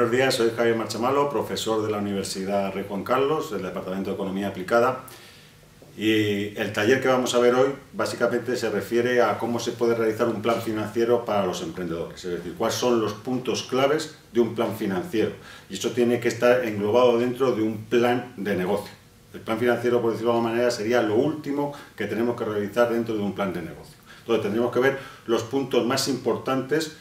Buenos días, soy Javier Marchamalo, profesor de la Universidad Rey Juan Carlos, del Departamento de Economía Aplicada. Y el taller que vamos a ver hoy básicamente se refiere a cómo se puede realizar un plan financiero para los emprendedores, es decir, cuáles son los puntos claves de un plan financiero. Y eso tiene que estar englobado dentro de un plan de negocio. El plan financiero, por decirlo de alguna manera, sería lo último que tenemos que realizar dentro de un plan de negocio. Entonces tendremos que ver los puntos más importantes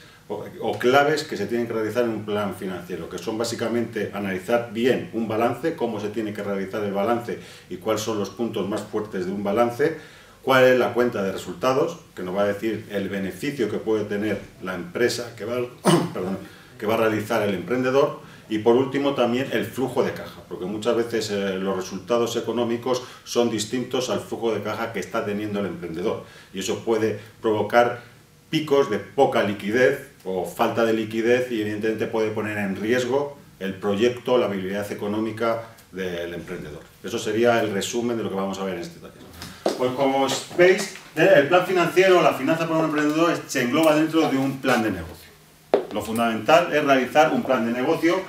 o claves que se tienen que realizar en un plan financiero, que son básicamente analizar bien un balance, cómo se tiene que realizar el balance y cuáles son los puntos más fuertes de un balance, cuál es la cuenta de resultados, que nos va a decir el beneficio que puede tener la empresa que va a realizar el emprendedor, y por último también el flujo de caja, porque muchas veces los resultados económicos son distintos al flujo de caja que está teniendo el emprendedor, y eso puede provocar picos de poca liquidez o falta de liquidez y evidentemente puede poner en riesgo el proyecto, la viabilidad económica del emprendedor. Eso sería el resumen de lo que vamos a ver en este taller. Pues como veis, el plan financiero, la finanza para un emprendedor, se engloba dentro de un plan de negocio. Lo fundamental es realizar un plan de negocio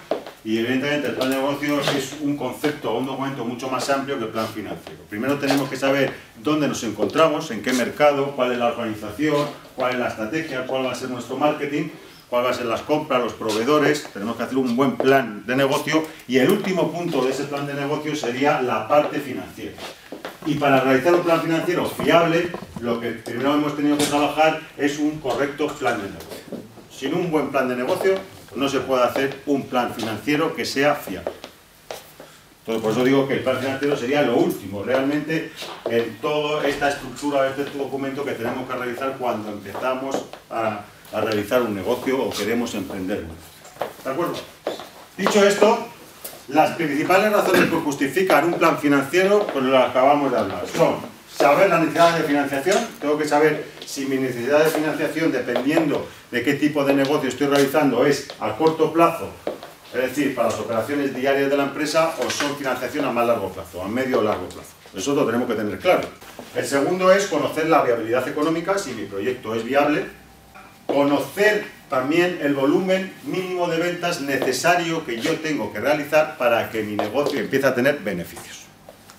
y evidentemente el plan de negocio es un concepto o un documento mucho más amplio que el plan financiero. Primero tenemos que saber dónde nos encontramos, en qué mercado, cuál es la organización, cuál es la estrategia, cuál va a ser nuestro marketing, cuál va a ser las compras, los proveedores. Tenemos que hacer un buen plan de negocio y el último punto de ese plan de negocio sería la parte financiera. Y para realizar un plan financiero fiable, lo que primero hemos tenido que trabajar es un correcto plan de negocio. Sin un buen plan de negocio no se puede hacer un plan financiero que sea fiable. Entonces, por eso digo que el plan financiero sería lo último, realmente, en toda esta estructura, este documento que tenemos que realizar cuando empezamos a realizar un negocio o queremos emprender. ¿De acuerdo? Dicho esto, las principales razones que justifican un plan financiero, pues lo acabamos de hablar, son saber la necesidad de financiación. Tengo que saber si mi necesidad de financiación, dependiendo de qué tipo de negocio estoy realizando, es a corto plazo, es decir, para las operaciones diarias de la empresa, o son financiación a más largo plazo, a medio o largo plazo. Eso lo tenemos que tener claro. El segundo es conocer la viabilidad económica, si mi proyecto es viable. Conocer también el volumen mínimo de ventas necesario que yo tengo que realizar para que mi negocio empiece a tener beneficios.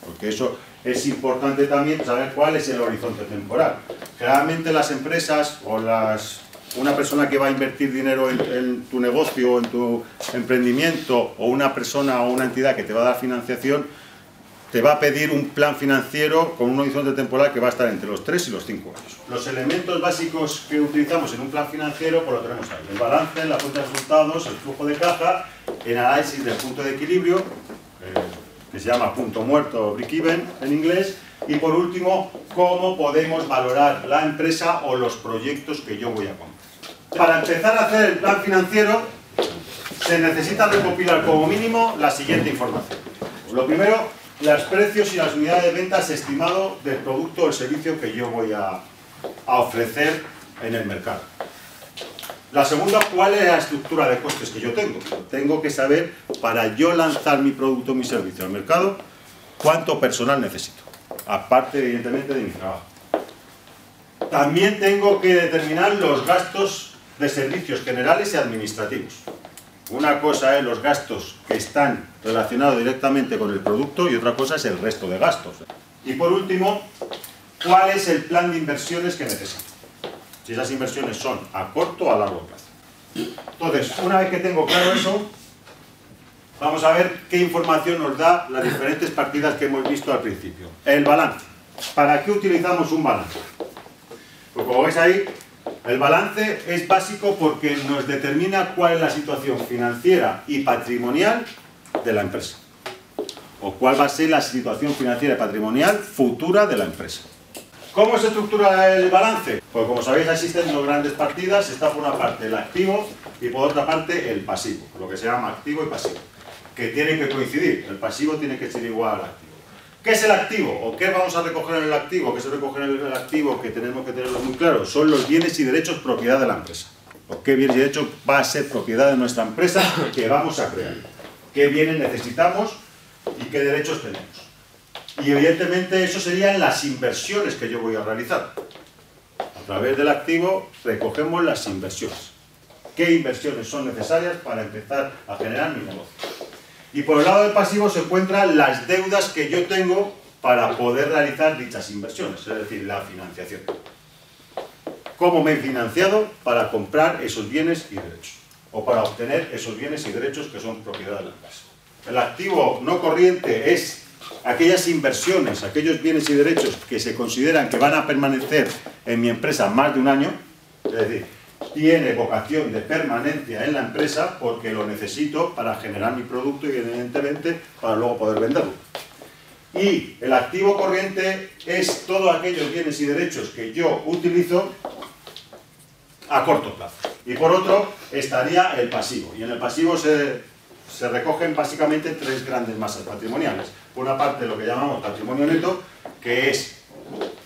Porque eso es importante también saber cuál es el horizonte temporal. Generalmente las empresas o una persona que va a invertir dinero en tu negocio o en tu emprendimiento, o una persona o una entidad que te va a dar financiación, te va a pedir un plan financiero con un horizonte temporal que va a estar entre los 3 y los 5 años. Los elementos básicos que utilizamos en un plan financiero, pues lo tenemos ahí: el balance, la cuenta de resultados, el flujo de caja, el análisis del punto de equilibrio, que se llama punto muerto o break-even en inglés, y por último, cómo podemos valorar la empresa o los proyectos que yo voy a comprar. Para empezar a hacer el plan financiero, se necesita recopilar como mínimo la siguiente información. Lo primero, los precios y las unidades de ventas estimado del producto o el servicio que yo voy a ofrecer en el mercado. La segunda, ¿cuál es la estructura de costes que yo tengo? Tengo que saber, para yo lanzar mi producto o mi servicio al mercado, cuánto personal necesito, aparte evidentemente de mi trabajo. También tengo que determinar los gastos de servicios generales y administrativos. Una cosa es los gastos que están relacionados directamente con el producto y otra cosa es el resto de gastos. Y por último, ¿cuál es el plan de inversiones que necesito? Si esas inversiones son a corto o a largo plazo. Entonces, una vez que tengo claro eso, vamos a ver qué información nos da las diferentes partidas que hemos visto al principio. El balance. ¿Para qué utilizamos un balance? Pues como veis ahí, el balance es básico porque nos determina cuál es la situación financiera y patrimonial de la empresa, o cuál va a ser la situación financiera y patrimonial futura de la empresa. ¿Cómo se estructura el balance? Pues como sabéis, existen dos grandes partidas. Está por una parte el activo y por otra parte el pasivo, lo que se llama activo y pasivo, que tienen que coincidir. El pasivo tiene que ser igual al activo. ¿Qué es el activo? ¿O qué vamos a recoger en el activo? ¿Qué se recoge en el activo? Que tenemos que tenerlo muy claro. Son los bienes y derechos propiedad de la empresa. ¿O qué bienes y derechos va a ser propiedad de nuestra empresa que vamos a crear? ¿Qué bienes necesitamos y qué derechos tenemos? Y evidentemente eso serían las inversiones que yo voy a realizar. A través del activo recogemos las inversiones. qué inversiones son necesarias para empezar a generar mi negocio. Y por el lado del pasivo se encuentran las deudas que yo tengo para poder realizar dichas inversiones, es decir, la financiación. ¿Cómo me he financiado para comprar esos bienes y derechos? O para obtener esos bienes y derechos que son propiedad de la empresa. El activo no corriente es aquellas inversiones, aquellos bienes y derechos que se consideran que van a permanecer en mi empresa más de un año, es decir, tiene vocación de permanencia en la empresa porque lo necesito para generar mi producto y evidentemente para luego poder venderlo. Y el activo corriente es todos aquellos bienes y derechos que yo utilizo a corto plazo. Y por otro estaría el pasivo. Y en el pasivo se recogen básicamente tres grandes masas patrimoniales. Por una parte lo que llamamos patrimonio neto, que es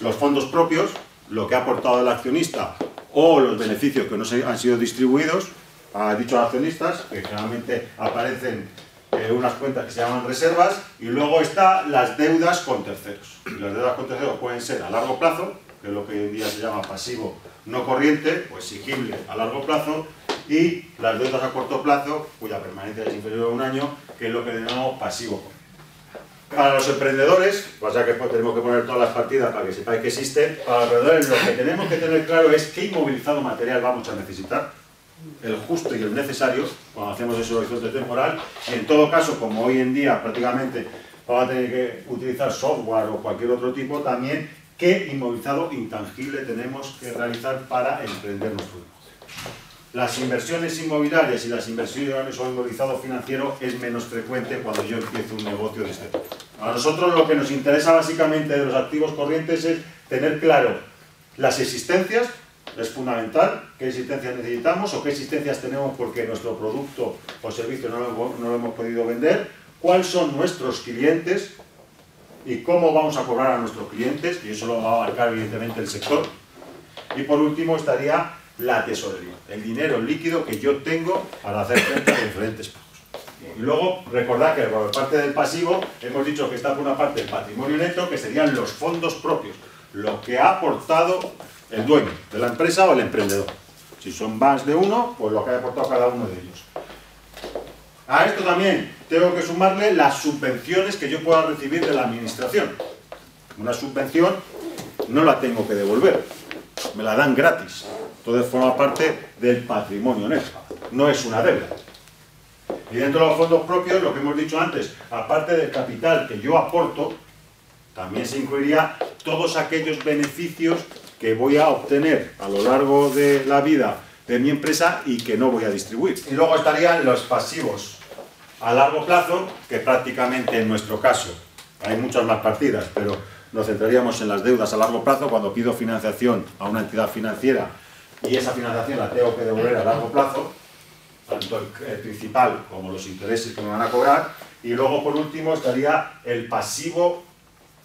los fondos propios, lo que ha aportado el accionista o los beneficios que no han sido distribuidos a dichos accionistas, que generalmente aparecen en unas cuentas que se llaman reservas, y luego están las deudas con terceros. Y las deudas con terceros pueden ser a largo plazo, que es lo que hoy en día se llama pasivo no corriente o exigible a largo plazo, y las deudas a corto plazo, cuya permanencia es inferior a un año, que es lo que denominamos pasivo corriente. Para los emprendedores, o sea que tenemos que poner todas las partidas para que sepáis que existen, para los emprendedores lo que tenemos que tener claro es qué inmovilizado material vamos a necesitar, el justo y el necesario, cuando hacemos ese horizonte temporal, y en todo caso, como hoy en día prácticamente vamos a tener que utilizar software o cualquier otro tipo, también qué inmovilizado intangible tenemos que realizar para emprender nuestro negocio. Las inversiones inmobiliarias y las inversiones o inmovilizado financiero es menos frecuente cuando yo empiezo un negocio de este tipo. A nosotros lo que nos interesa básicamente de los activos corrientes es tener claro las existencias, es fundamental, qué existencias necesitamos o qué existencias tenemos porque nuestro producto o servicio no lo hemos podido vender, cuáles son nuestros clientes y cómo vamos a cobrar a nuestros clientes, y eso lo va a abarcar evidentemente el sector. Y por último estaría la tesorería, el dinero líquido que yo tengo para hacer frente a diferentes pagos. Y luego, recordad que por parte del pasivo hemos dicho que está por una parte el patrimonio neto, que serían los fondos propios, lo que ha aportado el dueño de la empresa o el emprendedor. Si son más de uno, pues lo que ha aportado cada uno de ellos. A esto también tengo que sumarle las subvenciones que yo pueda recibir de la administración. Una subvención no la tengo que devolver, me la dan gratis. Entonces forma parte del patrimonio neto, no es una deuda. Y dentro de los fondos propios, lo que hemos dicho antes, aparte del capital que yo aporto, también se incluiría todos aquellos beneficios que voy a obtener a lo largo de la vida de mi empresa y que no voy a distribuir. Y luego estarían los pasivos a largo plazo, que prácticamente en nuestro caso, hay muchas más partidas, pero nos centraríamos en las deudas a largo plazo cuando pido financiación a una entidad financiera y esa financiación la tengo que devolver a largo plazo, tanto el principal como los intereses que me van a cobrar. Y luego por último estaría el pasivo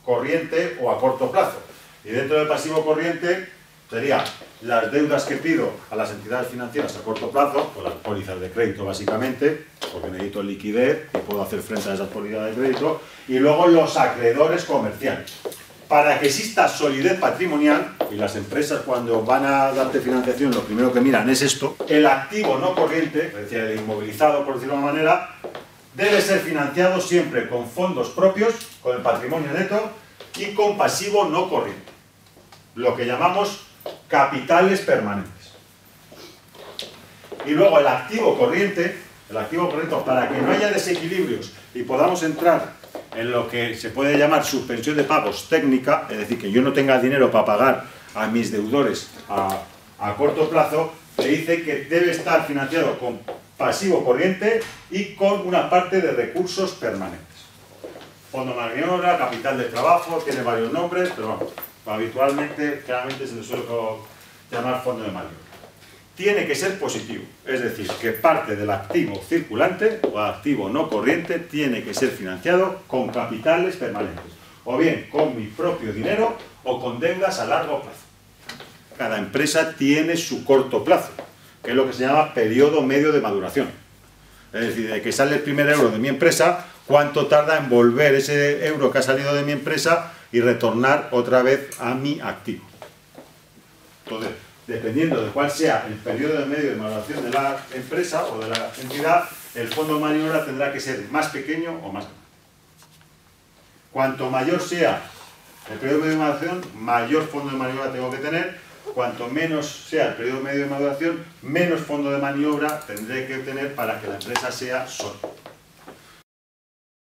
corriente o a corto plazo. Y dentro del pasivo corriente serían las deudas que pido a las entidades financieras a corto plazo, o las pólizas de crédito básicamente, porque necesito liquidez y puedo hacer frente a esas pólizas de crédito, y luego los acreedores comerciales. Para que exista solidez patrimonial, y las empresas cuando van a darte financiación lo primero que miran es esto, el activo no corriente, es decir, el inmovilizado por decirlo de una manera, debe ser financiado siempre con fondos propios, con el patrimonio neto y con pasivo no corriente, lo que llamamos capitales permanentes. Y luego el activo corriente, para que no haya desequilibrios y podamos entrar en lo que se puede llamar suspensión de pagos técnica, es decir, que yo no tenga dinero para pagar a mis deudores a corto plazo, se dice que debe estar financiado con pasivo corriente y con una parte de recursos permanentes. Fondo de maniobra, capital de trabajo, tiene varios nombres, pero vamos, habitualmente, claramente se le suele llamar fondo de maniobra. Tiene que ser positivo, es decir, que parte del activo circulante o activo no corriente tiene que ser financiado con capitales permanentes, o bien con mi propio dinero o con deudas a largo plazo. Cada empresa tiene su corto plazo, que es lo que se llama periodo medio de maduración. Es decir, de que sale el primer euro de mi empresa, cuánto tarda en volver ese euro que ha salido de mi empresa y retornar otra vez a mi activo. Entonces, dependiendo de cuál sea el periodo medio de maduración de la empresa o de la entidad, el fondo de maniobra tendrá que ser más pequeño o más grande. Cuanto mayor sea el periodo medio de maduración, mayor fondo de maniobra tengo que tener. Cuanto menos sea el periodo medio de maduración, menos fondo de maniobra tendré que tener para que la empresa sea sólida.